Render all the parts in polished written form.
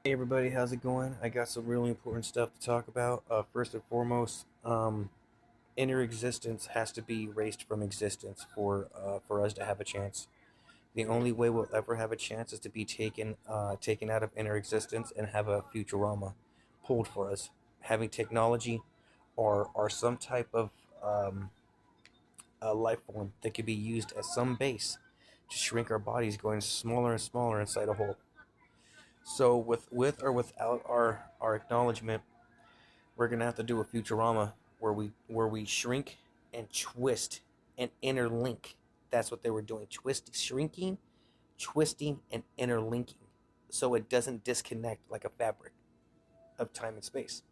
Hey everybody, how's it going? I got some really important stuff to talk about. First and foremost, inner existence has to be erased from existence for us to have a chance. The only way we'll ever have a chance is to be taken out of inner existence and have a Futurama pulled for us. Having technology or some type of um, a life form that could be used as some base to shrink our bodies, going smaller and smaller inside a hole. So with or without our acknowledgement, we're gonna have to do a Futurama where we shrink and twist and interlink. That's what they were doing. Shrinking, twisting, and interlinking. So it doesn't disconnect like a fabric of time and space.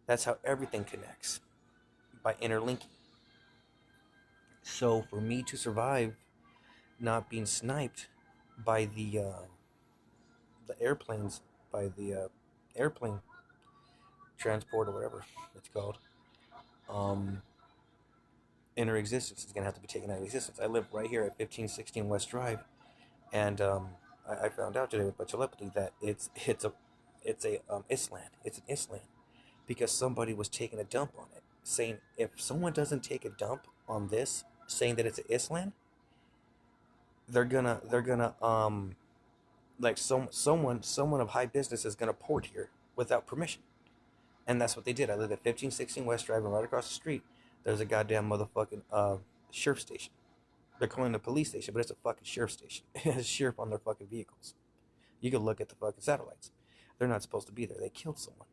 That's how everything connects by interlinking. So for me to survive not being sniped by the airplanes, by the airplane transport or whatever it's called, um, inner existence is going to have to be taken out of existence. I live right here at 1516 West Drive, and I found out today by telepathy that it's a island. It's an island because somebody was taking a dump on it, saying if someone doesn't take a dump on this, saying that it's an island, they're gonna like someone of high business is gonna port here without permission. And that's what they did. I live at 1516 West Drive, and right across the street, there's a goddamn motherfucking sheriff station. They're calling it a police station, but it's a fucking sheriff station. It has sheriff on their fucking vehicles. You can look at the fucking satellites. They're not supposed to be there. They killed someone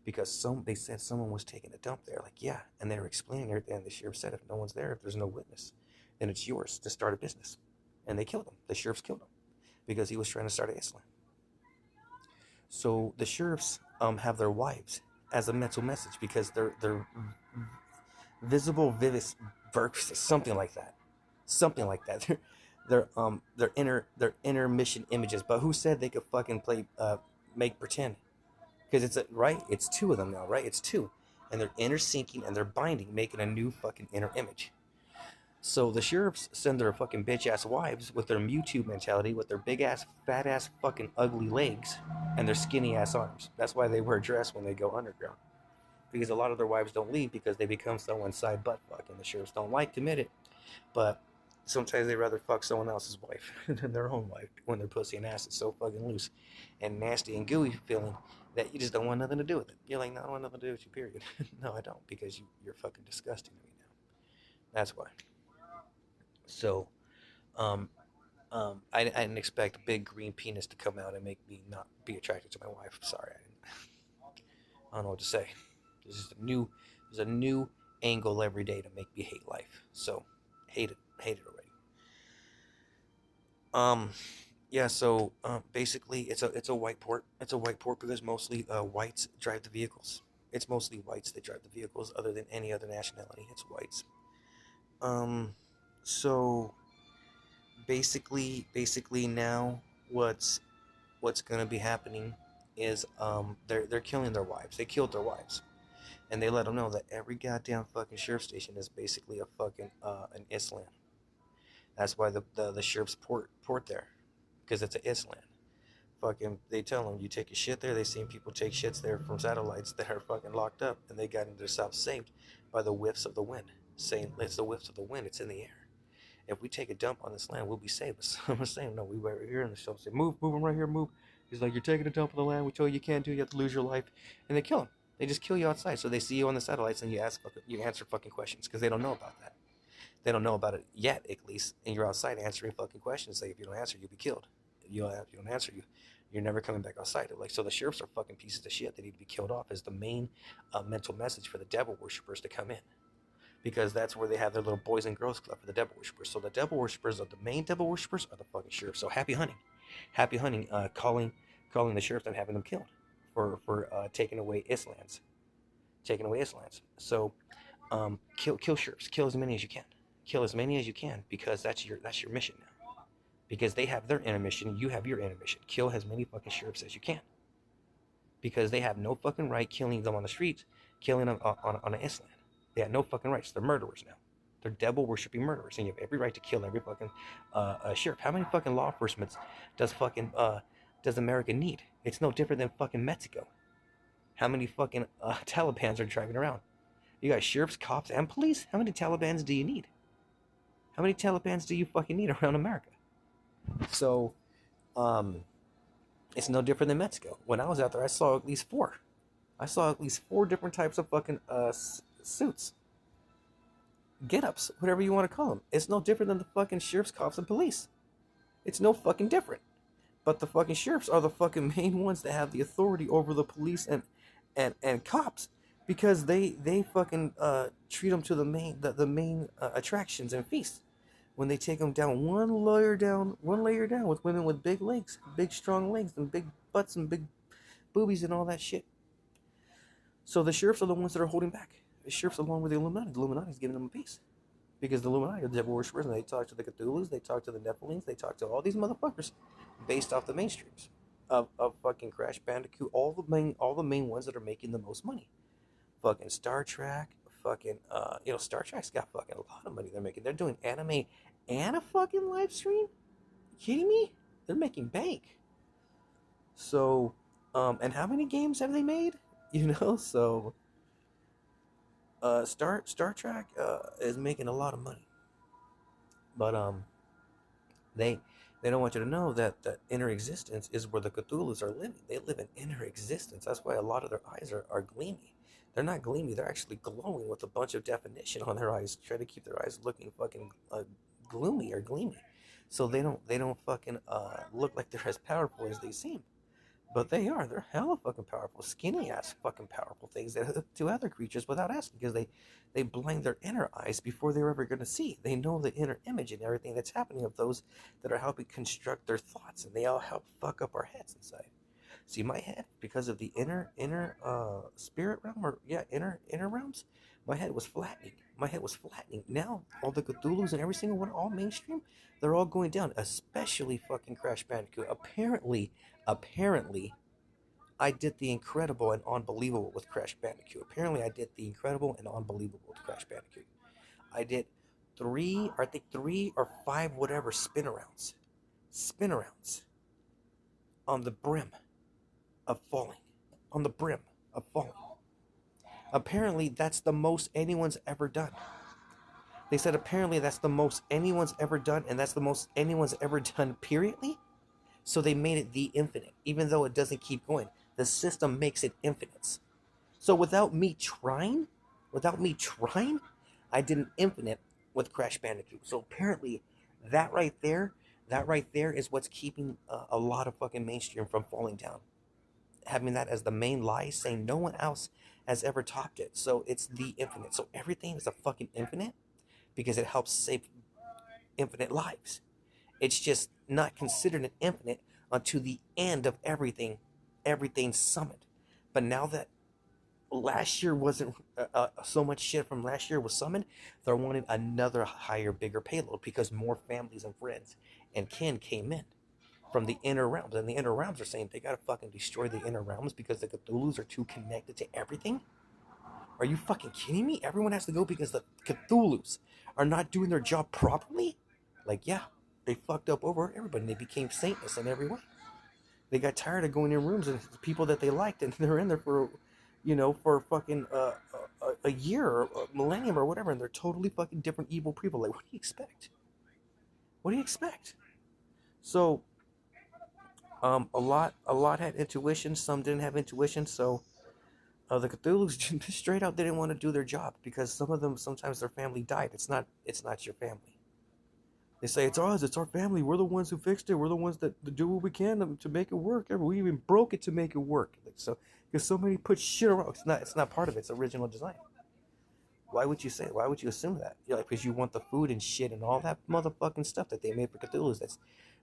because they said someone was taking a dump there. Like, yeah, and they were explaining everything. And the sheriff said, if no one's there, if there's no witness, then it's yours to start a business. And they killed him. The sheriffs killed him because he was trying to start a Islam. So the sheriffs have their wives as a mental message because they're visible vivis verbs, something like that. Their inner mission images. But who said they could fucking play make pretend? Because right. It's two of them now, right? It's two, and they're inner syncing and they're binding, making a new fucking inner image. So the sheriffs send their fucking bitch ass wives with their Mewtwo mentality, with their big ass, fat ass, fucking ugly legs, and their skinny ass arms. That's why they wear a dress when they go underground. Because a lot of their wives don't leave because they become someone's side butt fuck, and the sheriffs don't like to admit it. But sometimes they rather fuck someone else's wife than their own wife when their pussy and ass is so fucking loose and nasty and gooey feeling that you just don't want nothing to do with it. You're like, no, I don't want nothing to do with you, period. No, I don't, because you're fucking disgusting to me now. That's why. So, um, I didn't expect a big green penis to come out and make me not be attracted to my wife. Sorry, I don't know what to say. This is there's a new angle every day to make me hate life. So, hate it already. Um, yeah. So, basically, it's a white port. It's a white port because mostly whites drive the vehicles. It's mostly whites that drive the vehicles, other than any other nationality. It's whites. Um, so basically now what's gonna be happening is they're killing their wives. They killed their wives, and they let them know that every goddamn fucking sheriff station is basically a fucking an Islam. That's why the sheriffs port there, because it's an Islam. Fucking, they tell them you take a shit there. They seen people take shits there from satellites that are fucking locked up, and they got themselves saved by the whiffs of the wind. Saying it's the whiffs of the wind. It's in the air. If we take a dump on this land, we'll be saved. I'm saying, no, we were here in the show. Say, move him right here, move. He's like, you're taking a dump on the land. We told you you can't do. You have to lose your life, and they kill him. They just kill you outside. So they see you on the satellites, and you answer fucking questions because they don't know about that. They don't know about it yet, at least. And you're outside answering fucking questions. Like, if you don't answer, you'll be killed. If you don't answer, you're never coming back outside. Like, so the sheriffs are fucking pieces of shit. They need to be killed off as the main mental message for the devil worshippers to come in, because that's where they have their little boys and girls club for the devil worshippers. So the devil worshippers are the main devil worshippers are the fucking sheriff. So happy hunting, calling the sheriff and having them killed for taking away Islams, taking away Islams. So kill sheriffs, kill as many as you can, kill as many as you can, because that's your mission now. Because they have their inner mission, you have your inner mission. Kill as many fucking sheriffs as you can, because they have no fucking right killing them on the streets, killing them on an Islam. They have no fucking rights. They're murderers now. They're devil worshipping murderers, and you have every right to kill every fucking sheriff. How many fucking law enforcement does fucking does America need? It's no different than fucking Mexico. How many fucking Talibans are driving around? You got sheriffs, cops, and police. How many Talibans do you need? How many Talibans do you fucking need around America? So, um, it's no different than Mexico. When I was out there, I saw at least four. I saw at least four different types of fucking suits, get-ups, whatever you want to call them. It's no different than the fucking sheriffs, cops, and police. It's no fucking different. But the fucking sheriffs are the fucking main ones that have the authority over the police and cops, because they fucking treat them to the main attractions and feasts. When they take them down one layer down with women with big legs, big strong legs, and big butts and big boobies and all that shit. So the sheriffs are the ones that are holding back. The sheriffs, along with the Illuminati is giving them a piece. Because the Illuminati are the devil worshippers, and they talk to the Cthulhus, they talk to the Nephilims, they talk to all these motherfuckers based off the mainstreams of fucking Crash Bandicoot, all the main ones that are making the most money. Fucking Star Trek, fucking Star Trek's got fucking a lot of money they're making. They're doing anime and a fucking live stream? You kidding me? They're making bank. So, and how many games have they made? So Star Trek is making a lot of money. But they don't want you to know that inner existence is where the Cthulhus are living. They live in inner existence. That's why a lot of their eyes are gleamy. They're not gleamy. They're actually glowing with a bunch of definition on their eyes. Try to keep their eyes looking fucking gloomy or gleamy, so they don't fucking look like they're as powerful as they seem. But they are. They're hella fucking powerful, skinny ass fucking powerful things that hook to other creatures without asking, because they blind their inner eyes before they're ever going to see. They know the inner image and everything that's happening of those that are helping construct their thoughts, and they all help fuck up our heads inside. See, my head, because of the inner spirit realm, or inner realms, my head was flattening. Now all the Cthulhu's and every single one, all mainstream, they're all going down. Especially fucking Crash Bandicoot. Apparently, I did the incredible and unbelievable with Crash Bandicoot. Apparently, I did the incredible and unbelievable with Crash Bandicoot. I did three or five whatever spin arounds on the brim of falling. Apparently, that's the most anyone's ever done. They said apparently that's the most anyone's ever done, and that's the most anyone's ever done, periodly. So they made it the infinite, even though it doesn't keep going. The system makes it infinite. So without me trying, I did an infinite with Crash Bandicoot. So apparently, that right there is what's keeping a lot of fucking mainstream from falling down. Having that as the main lie, saying no one else has ever topped it. So it's the infinite. So everything is a fucking infinite because it helps save infinite lives. It's just not considered an infinite until the end of everything's summoned. But now that last year wasn't so much shit from last year was summoned, they're wanting another higher, bigger payload because more families and friends and kin came in from the inner realms. And the inner realms are saying they gotta fucking destroy the inner realms because the Cthulhus are too connected to everything. Are you fucking kidding me? Everyone has to go because the Cthulhus are not doing their job properly? Like, yeah, they fucked up over everybody. They became saintless in every way. They got tired of going in rooms and people that they liked, and they're in there for, for fucking a year or a millennium or whatever, and they're totally fucking different evil people. Like, what do you expect? So, a lot had intuition. Some didn't have intuition. So, the Cthulhu's straight out didn't want to do their job because some of them, sometimes their family died. It's not your family. They say, it's ours, it's our family. We're the ones who fixed it. We're the ones that do what we can to make it work. We even broke it to make it work. So, because somebody put shit around. It's not part of its original design. Why would you assume that? Because you want the food and shit and all that motherfucking stuff that they made for Cthulhu's that's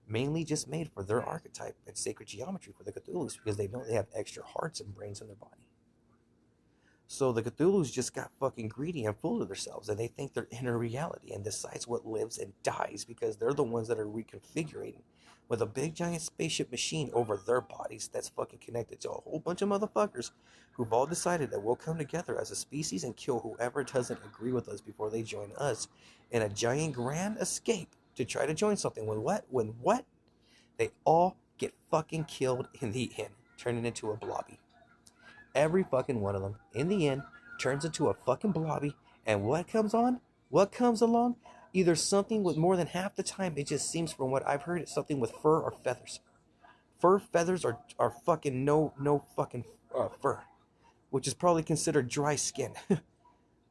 mainly just made for their archetype and sacred geometry for the Cthulhu's, because they know they have extra hearts and brains in their body. So the Cthulhu's just got fucking greedy and full of themselves, and they think they're inner reality and decides what lives and dies because they're the ones that are reconfiguring with a big giant spaceship machine over their bodies that's fucking connected to a whole bunch of motherfuckers who've all decided that we'll come together as a species and kill whoever doesn't agree with us before they join us in a giant grand escape to try to join something. When what? They all get fucking killed in the end, turning into a blobby. Every fucking one of them, in the end, turns into a fucking blobby. And what comes on? What comes along? Either something with more than half the time, it just seems from what I've heard, it's something with fur or feathers. Fur feathers are fucking no fucking fur, which is probably considered dry skin.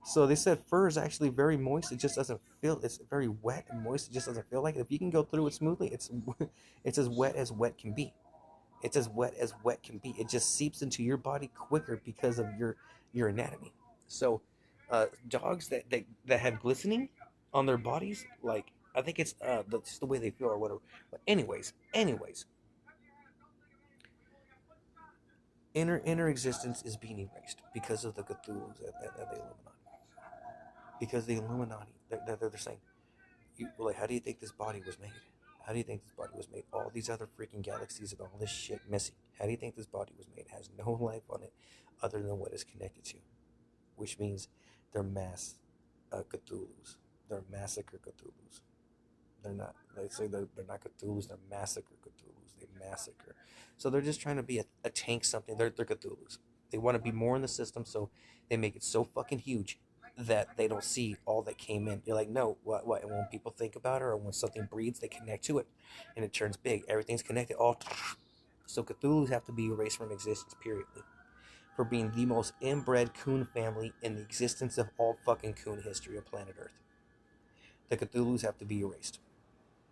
So they said fur is actually very moist. It just doesn't feel. It's very wet and moist. It just doesn't feel like it. If you can go through it smoothly, it's as wet can be. It's as wet can be. It just seeps into your body quicker because of your anatomy. So, dogs that have glistening on their bodies, like I think it's just the way they feel or whatever. But anyways, inner existence is being erased because of the Cthulhu's and the Illuminati. Because the Illuminati, they're saying, like, how do you think this body was made? How do you think this body was made? All these other freaking galaxies and all this shit missing. How do you think this body was made? It has no life on it other than what it's connected to, which means they're mass Cthulhu's. They're massacre Cthulhu's. They're not. They say they're not Cthulhu's. They're massacre Cthulhu's. They massacre. So they're just trying to be a tank something. They're Cthulhu's. They want to be more in the system, so they make it so fucking huge that they don't see all that came in. You're like, no, what? And when people think about it, or when something breeds, they connect to it, and it turns big. Everything's connected. All so Cthulhu's have to be erased from existence. Period. For being the most inbred coon family in the existence of all fucking coon history of planet Earth. The Cthulhu's have to be erased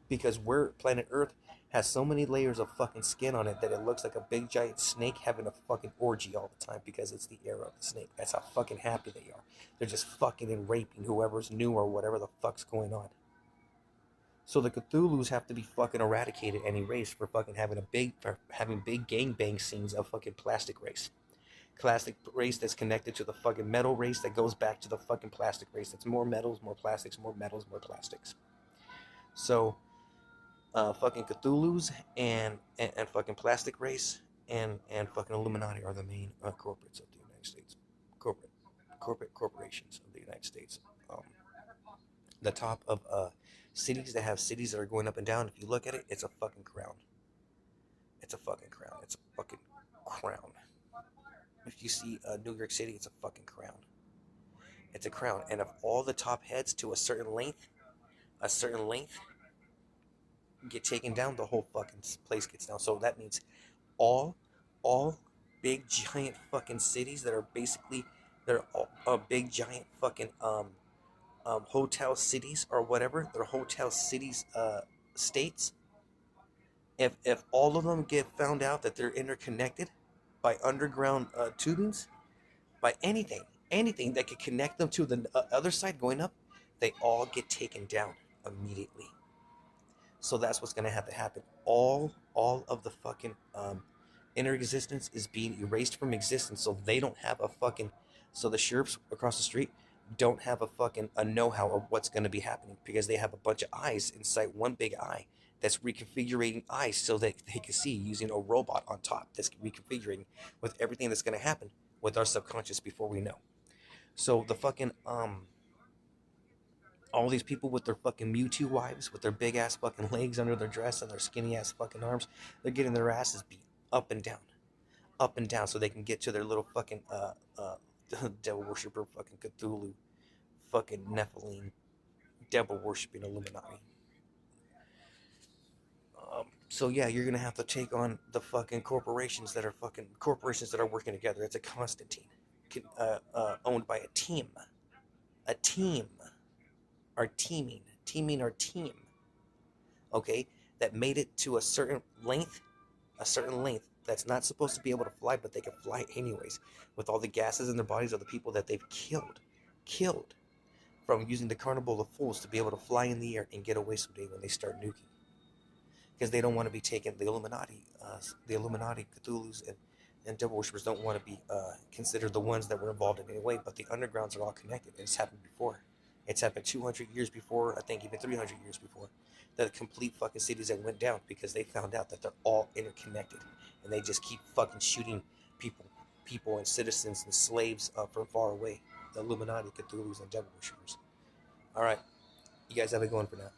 because planet Earth has so many layers of fucking skin on it that it looks like a big giant snake having a fucking orgy all the time because it's the era of the snake. That's how fucking happy they are. They're just fucking and raping whoever's new or whatever the fuck's going on. So the Cthulhu's have to be fucking eradicated and erased for fucking having big gangbang scenes of fucking plastic race. Plastic race that's connected to the fucking metal race that goes back to the fucking plastic race. That's more metals, more plastics, more metals, more plastics. So fucking Cthulhu's and fucking plastic race and fucking Illuminati are the main corporates of the United States. Corporations of the United States. The top of cities that have cities that are going up and down. If you look at it, it's a fucking crown. It's a fucking crown. It's a fucking crown. If you see New York City, it's a fucking crown. It's a crown. And if all the top heads to a certain length get taken down, the whole fucking place gets down. So that means all big giant fucking cities that are basically they're all big giant fucking hotel cities or whatever. They're hotel cities states. If all of them get found out that they're interconnected by underground tubings, by anything that could connect them to the other side going up, they all get taken down immediately. So that's what's gonna have to happen. All of the fucking inner existence is being erased from existence, so they don't have a fucking. So the sheriffs across the street don't have a know-how of what's gonna be happening because they have a bunch of eyes inside one big eye that's reconfiguring eyes so that they can see using a robot on top that's reconfiguring with everything that's gonna happen with our subconscious before we know. So the fucking all these people with their fucking Mewtwo wives, with their big ass fucking legs under their dress and their skinny ass fucking arms, they're getting their asses beat up and down, so they can get to their little fucking devil worshiper, fucking Cthulhu, fucking Nephilim, devil worshipping Illuminati. So yeah, you're gonna have to take on the fucking corporations that are working together. It's a Constantine, owned by a team, are teaming our team, okay, that made it to a certain length that's not supposed to be able to fly, but they can fly anyways, with all the gases in their bodies of the people that they've killed from using the Carnival of Fools to be able to fly in the air and get away someday when they start nuking. Because they don't want to be taken, the Illuminati, Cthulhu's, and devil worshippers don't want to be considered the ones that were involved in any way, but the undergrounds are all connected. It's happened before. It's happened 200 years before, I think even 300 years before, the complete fucking cities that went down because they found out that they're all interconnected, and they just keep fucking shooting people and citizens and slaves from far away. The Illuminati, Cthulhu's, and devil worshippers. All right, you guys have it going for now.